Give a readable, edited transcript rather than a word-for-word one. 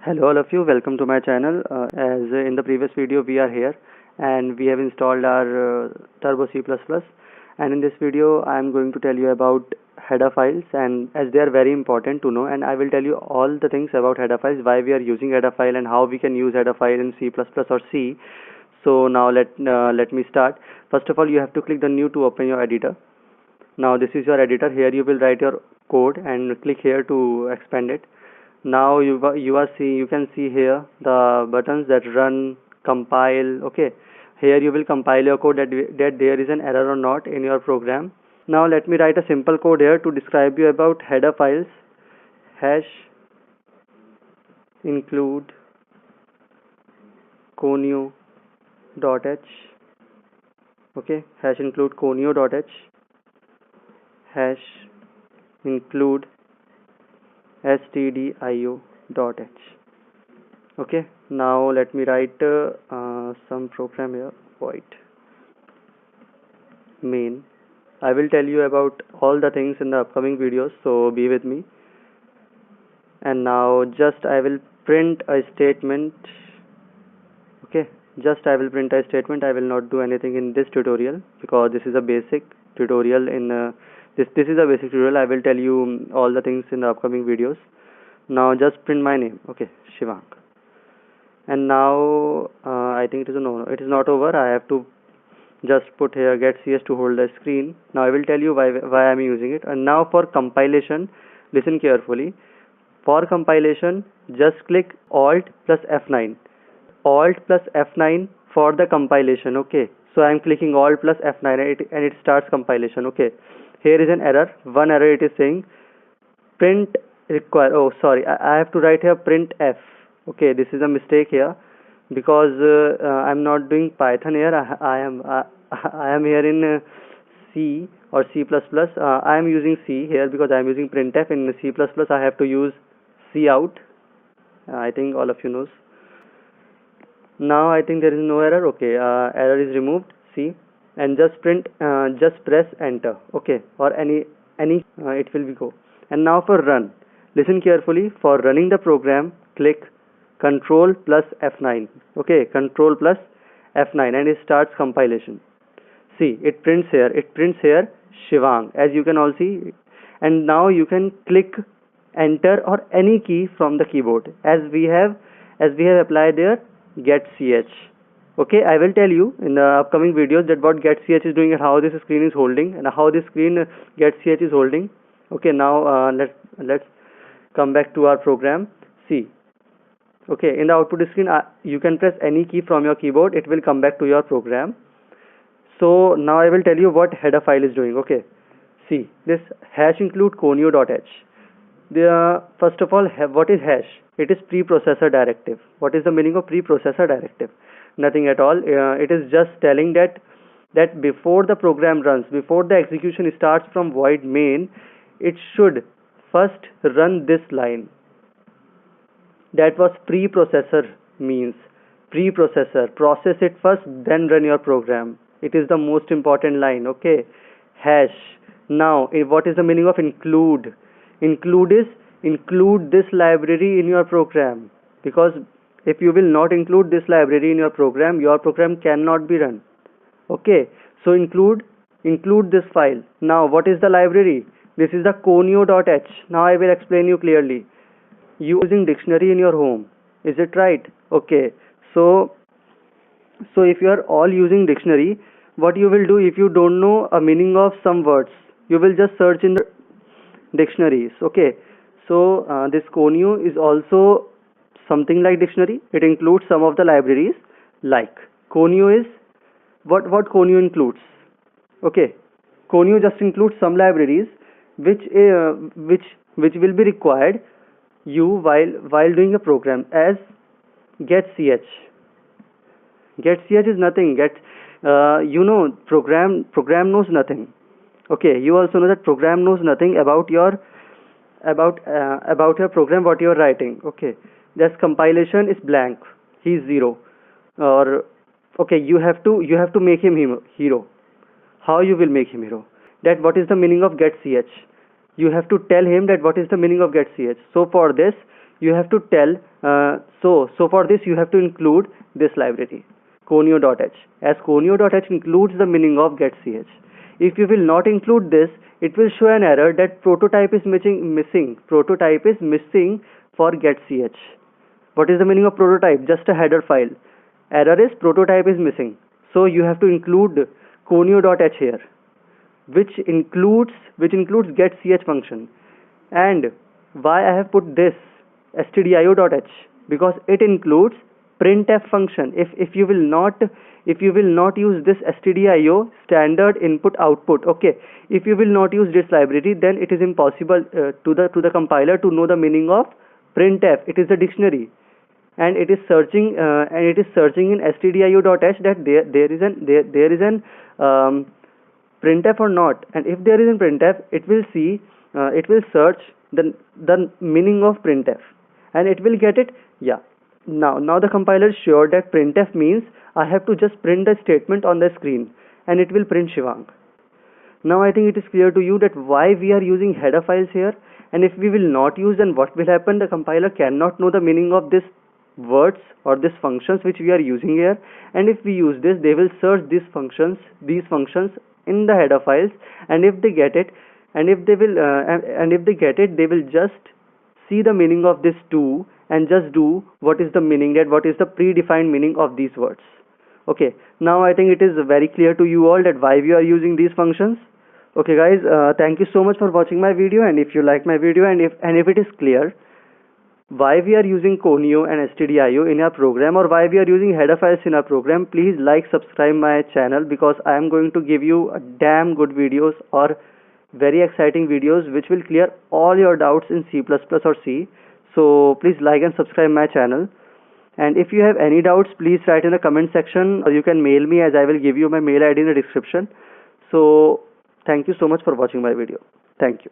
Hello all of you, welcome to my channel. As in the previous video we are here and we have installed our Turbo C++, and in this video I am going to tell you about header files, and as they are very important to know, and I will tell you all the things about header files, why we are using header file and how we can use header file in C++ or C. So now let me start. First of all, you have to click the new to open your editor. Now this is your editor. Here you will write your code and click here to expand it. Now you can see here the buttons that run, compile. Okay, here you will compile your code that there is an error or not in your program. Now let me write a simple code here to describe you about header files. Hash include conio.h. okay, hash include conio.h, hash include stdio.h. okay, now let me write some program here. Void main. I will tell you about all the things in the upcoming videos, so be with me. And now just I will print a statement. Okay, just I will print a statement. I will not do anything in this tutorial because this is a basic tutorial. This is a basic tutorial. I will tell you all the things in the upcoming videos. Now just print my name. Okay, Shivang. And now I think it is it is not over. I have to just put here get cs to hold the screen. Now I will tell you why I am using it. And now for compilation, listen carefully. For compilation, just click Alt plus F9. Alt plus F9 for the compilation. Okay, so I am clicking Alt plus F9 and it starts compilation. Okay, here is an error. One error, it is saying print require. Oh, sorry, I have to write here print f. Okay, this is a mistake here because I'm not doing Python here. I am here in C or C++. I am using C here because I am using printf. In C++, I have to use cout. I think all of you knows. Now I think there is no error. Okay, error is removed. See, and just print. Just press enter. Okay, or any it will be go. And now for run, listen carefully. For running the program, click Control plus F9. Okay, Control plus F9 and it starts compilation. See, it prints here. It prints here Shivang, as you can all see. And now you can click enter or any key from the keyboard as we have applied there get ch. Okay, I will tell you in the upcoming videos that what get ch is doing and how this screen is holding and how this screen get ch is holding. Okay, now let's come back to our program. See, okay, in the output screen you can press any key from your keyboard, it will come back to your program. So now I will tell you what header file is doing. Okay, see, this hash include conio.h. First of all, what is hash? It is preprocessor directive. What is the meaning of preprocessor directive? Nothing at all. It is just telling that before the program runs, before the execution starts from void main, it should first run this line. That was preprocessor means. Preprocessor, process it first, then run your program. It is the most important line. Okay, hash. Now what is the meaning of include? Include is include this library in your program, because if you will not include this library in your program cannot be run. Okay, so include this file. Now what is the library? This is the conio.h. Now I will explain you clearly. You using dictionary in your home, is it right? Okay, so if you are all using dictionary, what you will do, if you don't know a meaning of some words, you will just search in the dictionaries. Okay, so this conio is also something like dictionary. It includes some of the libraries. Like conio is what conio includes. Okay, conio just includes some libraries which will be required you while doing a program, as get ch. Get ch is nothing. Program knows nothing. Okay, you also know that program knows nothing about your program what you are writing. Okay, this compilation is blank. He is 0. Or okay, you have to make him hero. How you will make him hero? That what is the meaning of get ch? You have to tell him that what is the meaning of get ch. So for this you have to tell So for this you have to include this library conio.h, as conio.h includes the meaning of getch. If you will not include this, it will show an error that prototype is missing. Prototype is missing for getch. What is the meaning of prototype? Just a header file. Error is prototype is missing. So you have to include conio.h here, which includes getch function. And why I have put this stdio.h? Because it includes printf function. If you will not use this stdio, standard input output, okay, if you will not use this library, then it is impossible to the compiler to know the meaning of printf. It is a dictionary, and it is searching in stdio.h that there is an printf or not. And if there is a printf, it will search the meaning of printf, and it will get it. Yeah, now the compiler is sure that printf means I have to just print the statement on the screen, and it will print Shivang. Now I think it is clear to you that why we are using header files here. And if we will not use, then what will happen? The compiler cannot know the meaning of this words or these functions which we are using here. And if we use this, they will search these functions in the header files. And if they get it, they will just see the meaning of this two and just do what is the meaning, that what is the predefined meaning of these words. Okay, now I think it is very clear to you all that why we are using these functions. Okay guys, thank you so much for watching my video. And if you like my video, and if it is clear why we are using conio and stdio in our program, or why we are using header files in our program, please like, subscribe my channel, because I am going to give you a damn good videos, or very exciting videos which will clear all your doubts in C++ or C. So please like and subscribe my channel. And if you have any doubts, please write in the comment section, or you can mail me, as I will give you my mail ID in the description. So thank you so much for watching my video. Thank you.